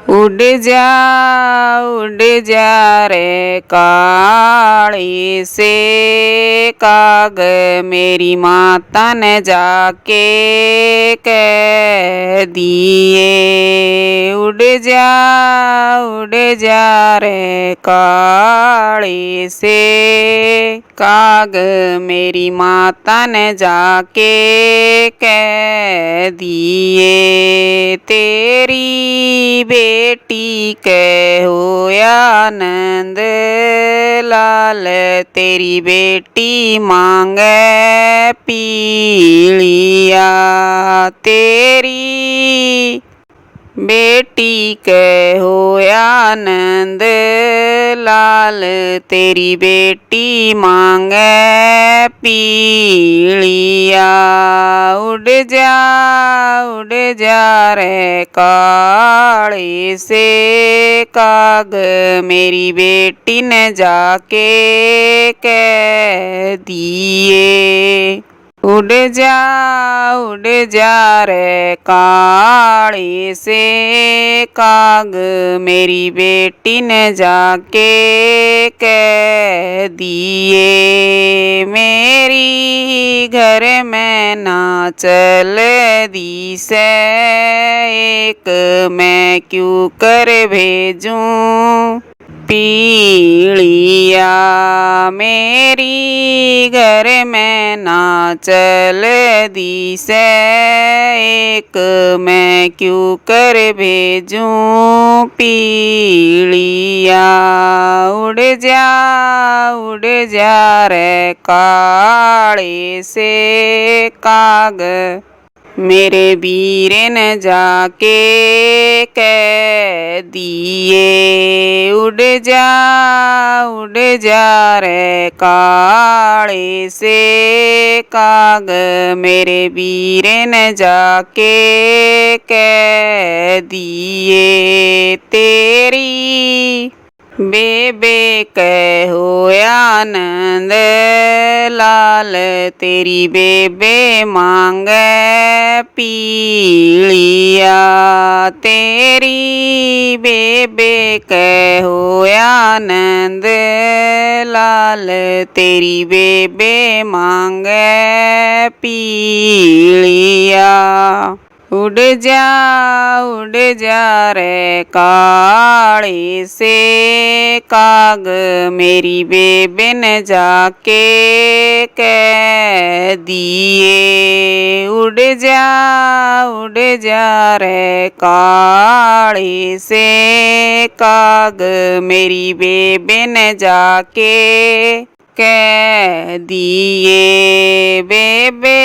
उड़ जा रे काली से काग मेरी माता ने जाके कह दिए। उड़ जा रे काली से काग मेरी माता ने जाके कह दिए। तेरी बेटी के होया नंद लाल, तेरी बेटी मांगे पीलिया। तेरी बेटी के होया नंद लाल, तेरी बेटी मांगे पीलिया। उड़ जा रे काली से काग मेरी बेटी ने जाके कह दिए। उड़ जा रे काली से काग मेरी बेटी ने जाके कह दिए। मेरी घर में ना चल दी से एक, मैं क्यों कर भेजूं पीलिया। मेरी घर में ना चल दी से एक, मैं क्यों कर भेजूं पीलिया। उड़ जा रे काली से काग मेरे वीर ने जाके कह दिए। उड़ जा रे काली से काग मेरे वीर ने जाके कह दिए। तेरी बेबे के होया नंद लाल, तेरी बेबे मांगे पीलिया। तेरी बेबे के होया नंद लाल, तेरी बेबे मांगे पीलिया। उड़ जा रे काली से काग मेरी बेबे ने जाके कह दिए। उड़ जा रे काली से काग मेरी बेबे ने जाके कह दिए। बेबे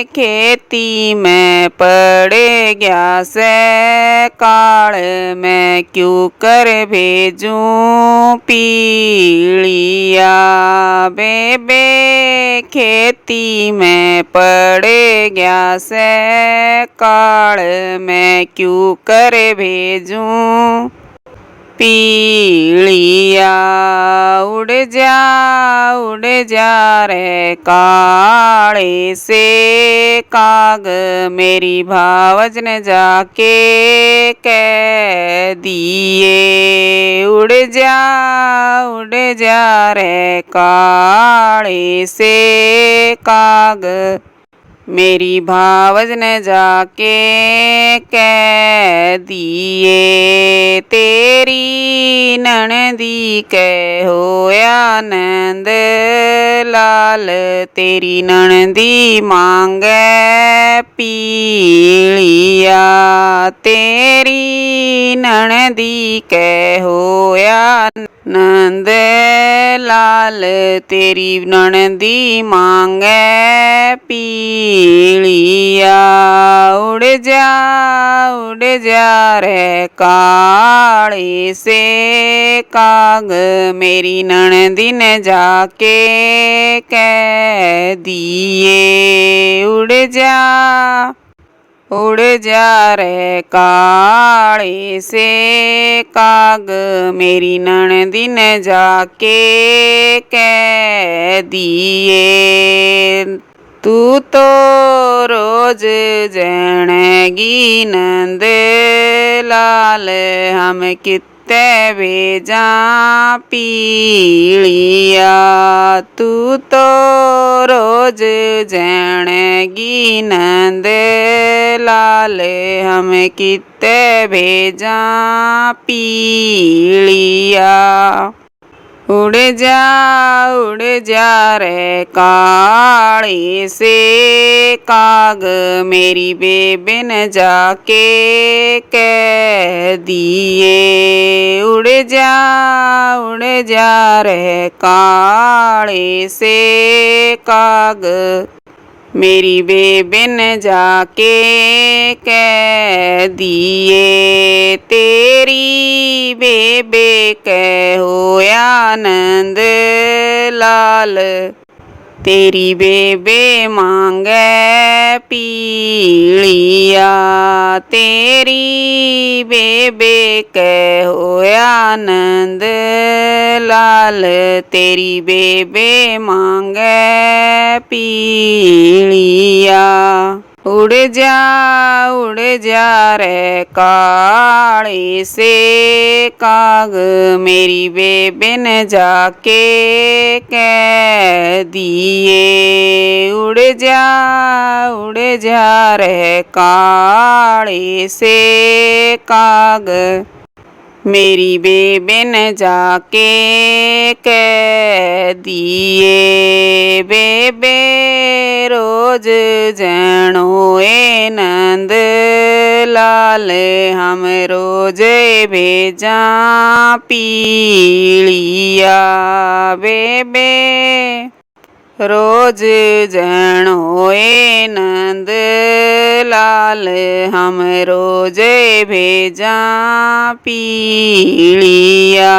खेती में पड़ गया से काल, मैं क्यों कर भेजूं पीलिया। बेबे खेती में पड़ गया से काल, मैं क्यों कर भेजूं पीलिया। उड़ जा रे काली से काग मेरी भावज ने जाके कह दिए। उड़ जा रे काली से काग मेरी भावज ने जाके कह दिए। तेरी ननदी के होया नंद लाल, तेरी ननदी मांगे पीलिया। तेरी ननदी के होया नंद लाल, तेरी ननदी मांगे पीलिया। उड़ जा रे काली से काग मेरी ननदी ने जाके कह दिए। उड़ जा रे काली से काग मेरी ननदी ने जाके कह दिए। तू तो रोज जैणगी नंद लाल हम कित्ते भेजा पीलिया। तू तो रोज जैणगी नंद लाल हम कित्ते भेजा पीलिया। उड़ जा रे काली से काग मेरी बेबिन जाके कह दिए। उड़ जा रे काली से काग मेरी बेबिन जाके कह दिए। तेरी बेबे कह होया नंद लाल तेरी बेबे मांगे पीलिया। तेरी बेबे कह होया नंद लाल तेरी बेबे मांगे पीलिया। उड़ जा रे काली से काग मेरी बेबिन जाके कह दिए। उड़ जा रे काली से काग मेरी बेबिन जाके कह दिए। बेबे रोज जैणो ए नंद लाल हम रोज भेजा पीलिया। बेबे रोज जैणो ए नंद लाल हम रोज भेजा पीलिया।